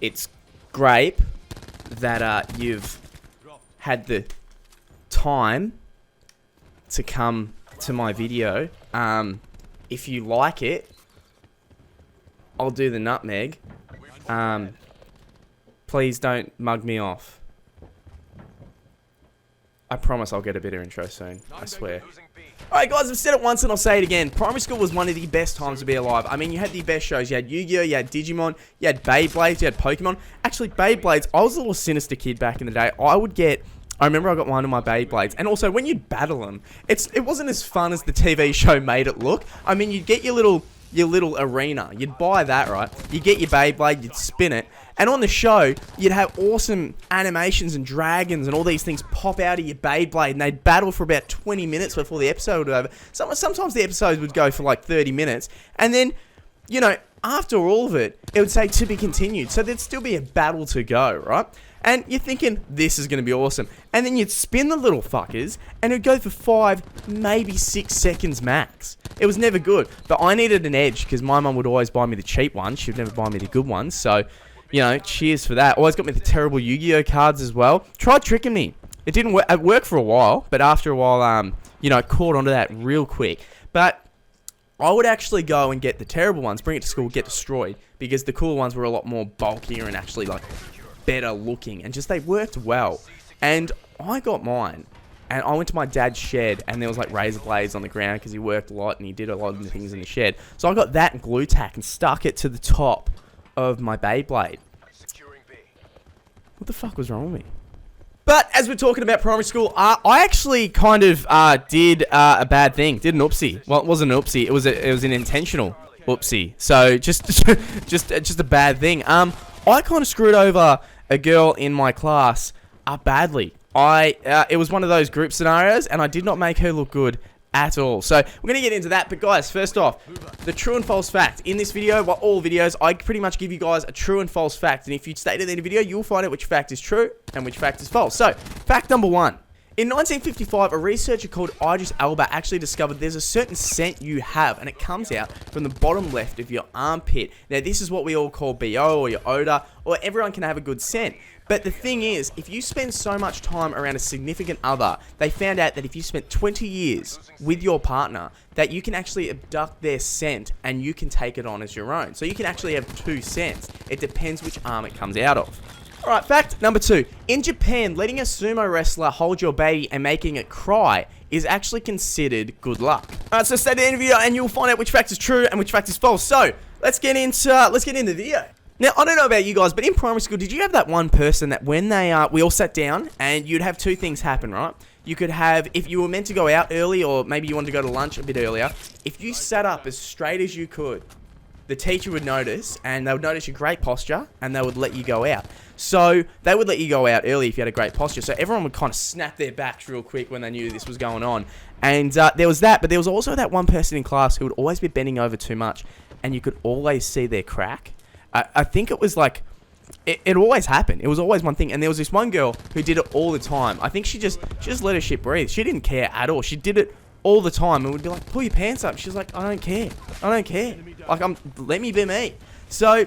It's great that you've had the time to come to my video. If you like it, I'll do the nutmeg. Please don't mug me off. I promise I'll get a better intro soon. I swear. Alright guys, I've said it once and I'll say it again. Primary school was one of the best times to be alive. I mean, you had the best shows. You had Yu-Gi-Oh!, you had Digimon, you had Beyblades, you had Pokemon. Actually, Beyblades, I was a little sinister kid back in the day. I remember I got one of my Beyblades. And also, when you'd battle them, it wasn't as fun as the TV show made it look. I mean, you'd get your little arena. You'd buy that, right? You'd get your Beyblade, you'd spin it. And on the show, you'd have awesome animations and dragons and all these things pop out of your Beyblade. And they'd battle for about 20 minutes before the episode would be over. Sometimes the episodes would go for like 30 minutes. And then, you know, after all of it, it would say to be continued. So there'd still be a battle to go, right? And you're thinking, this is going to be awesome. And then you'd spin the little fuckers, and it'd go for 5, maybe 6 seconds max. It was never good. But I needed an edge, because my mum would always buy me the cheap ones. She would never buy me the good ones. So, you know, cheers for that. Always got me the terrible Yu-Gi-Oh cards as well. Tried tricking me. It didn't work. It worked for a while, but after a while, you know, caught onto that real quick. But I would actually go and get the terrible ones, bring it to school, get destroyed, because the cool ones were a lot more bulkier and actually, like, better looking, and just they worked well. And I got mine, and I went to my dad's shed, and there was like razor blades on the ground because he worked a lot and he did a lot of the things in the shed. So I got that and glue tack and stuck it to the top of my Beyblade. What the fuck was wrong with me? But as we're talking about primary school, I actually kind of did a bad thing. Did an oopsie. Well, it wasn't an oopsie. It was an intentional oopsie. So just a bad thing. I kind of screwed over a girl in my class badly. It was one of those group scenarios, and I did not make her look good at all. So we're going to get into that. But guys, first off, the true and false fact. In this video, well, all videos, I pretty much give you guys a true and false fact. And if you stay to the end of the video, you'll find out which fact is true and which fact is false. So, fact number 1. In 1955, a researcher called Idris Elba actually discovered there's a certain scent you have, and it comes out from the bottom left of your armpit. Now, this is what we all call BO, or your odor, or everyone can have a good scent. But the thing is, if you spend so much time around a significant other, they found out that if you spent 20 years with your partner, that you can actually abduct their scent and you can take it on as your own. So you can actually have 2 scents. It depends which arm it comes out of. Alright, fact number 2. In Japan, letting a sumo wrestler hold your baby and making it cry is actually considered good luck. Alright, so stay to the end of the video and you'll find out which fact is true and which fact is false. So, let's get into the video. Now, I don't know about you guys, but in primary school, did you have that one person that when we all sat down and you'd have 2 things happen, right? You could have, if you were meant to go out early or maybe you wanted to go to lunch a bit earlier, if you sat up as straight as you could, the teacher would notice, and they would notice your great posture, and they would let you go out. So, they would let you go out early if you had a great posture. So, everyone would kind of snap their backs real quick when they knew this was going on. And there was that, but there was also that one person in class who would always be bending over too much, and you could always see their crack. I think it was like, it always happened. It was always one thing. And there was this one girl who did it all the time. I think she just let her shit breathe. She didn't care at all. She did it all the time and would be like, pull your pants up. She's like, I don't care. I don't care. Like, let me be me. So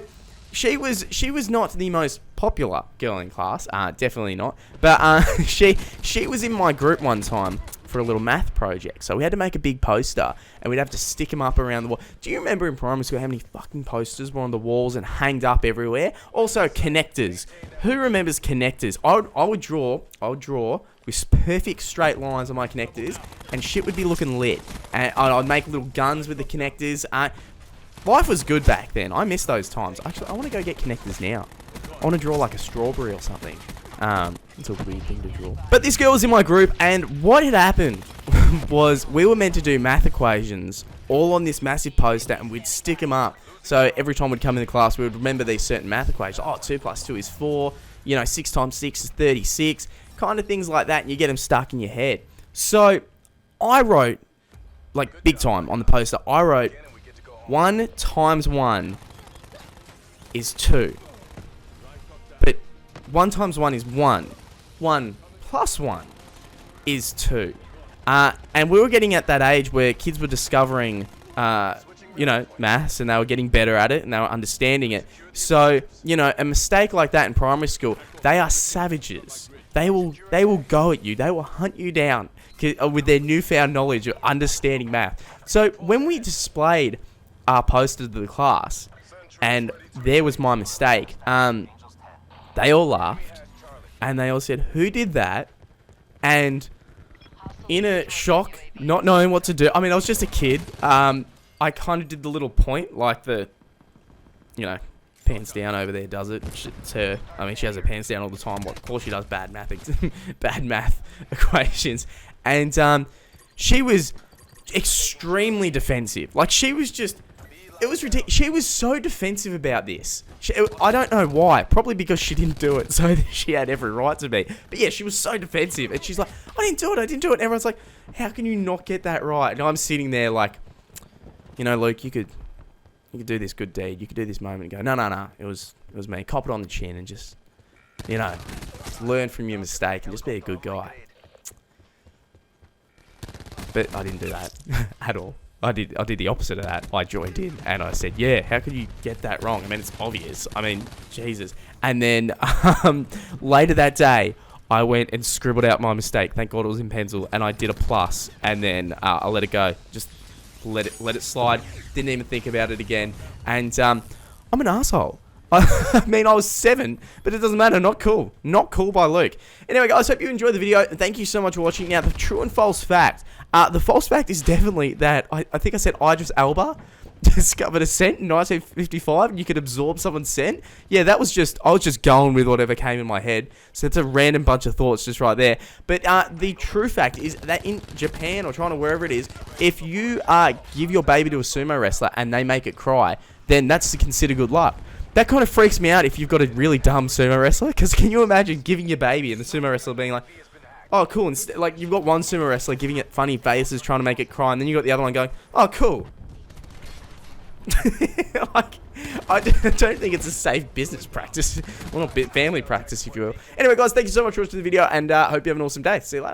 she was not the most popular girl in class. Definitely not. But she was in my group one time for a little math project. So we had to make a big poster and we'd have to stick them up around the wall. Do you remember in primary school how many fucking posters were on the walls and hanged up everywhere? Also, connectors. Who remembers connectors? I would draw with perfect straight lines on my connectors and shit would be looking lit. And I'd make little guns with the connectors. Life was good back then. I miss those times. Actually, I want to go get connectors now. I want to draw like a strawberry or something. It's a weird thing to draw. But this girl was in my group, and what had happened was we were meant to do math equations all on this massive poster, and we'd stick them up. So every time we'd come into class, we would remember these certain math equations. Oh, 2 + 2 is 4. You know, 6 × 6 is 36. Kind of things like that, and you get them stuck in your head. So I wrote, like big time on the poster, I wrote 1 × 1 is 2. 1 × 1 is 1. 1 + 1 is 2. And we were getting at that age where kids were discovering you know, maths, and they were getting better at it, and they were understanding it. So, you know, a mistake like that in primary school, they are savages. They will go at you. They will hunt you down with their newfound knowledge of understanding math. So when we displayed our poster to the class, and there was my mistake, they all laughed, and they all said, "Who did that?" And in a shock, not knowing what to do, I mean, I was just a kid. I kind of did the little point, like the, you know, pants down over there does it. It's her. I mean, she has her pants down all the time. What? Of course she does bad math equations. And she was extremely defensive. Like, she was just, it was ridiculous. She was so defensive about this. I don't know why. Probably because she didn't do it, so she had every right to be. But yeah, she was so defensive, and she's like, "I didn't do it. I didn't do it." And everyone's like, "How can you not get that right?" And I'm sitting there like, you know, Luke, you could do this good deed. You could do this moment and go, no. It was me. Cop it on the chin and just, you know, learn from your mistake and just be a good guy. But I didn't do that at all. I did the opposite of that. I joined in and I said, "Yeah, how could you get that wrong? I mean, it's obvious. I mean, Jesus." And then later that day, I went and scribbled out my mistake. Thank God it was in pencil, and I did a plus, and then I let it go. Just let it slide. Didn't even think about it again. And I'm an asshole. I mean, I was 7, but it doesn't matter. Not cool. Not cool by Luke. Anyway, guys, hope you enjoyed the video. Thank you so much for watching. Now, the true and false fact. The false fact is definitely that I think I said Idris Elba discovered a scent in 1955 and you could absorb someone's scent. Yeah, that was just, I was just going with whatever came in my head. So it's a random bunch of thoughts just right there. But the true fact is that in Japan or China, wherever it is, if you give your baby to a sumo wrestler and they make it cry, then that's considered good luck. That kind of freaks me out if you've got a really dumb sumo wrestler. Because can you imagine giving your baby and the sumo wrestler being like, "Oh, cool." And like, you've got one sumo wrestler giving it funny faces, trying to make it cry. And then you've got the other one going, "Oh, cool." Like, I don't think it's a safe business practice. Well, not family practice, if you will. Anyway, guys, thank you so much for watching the video. And hope you have an awesome day. See you later.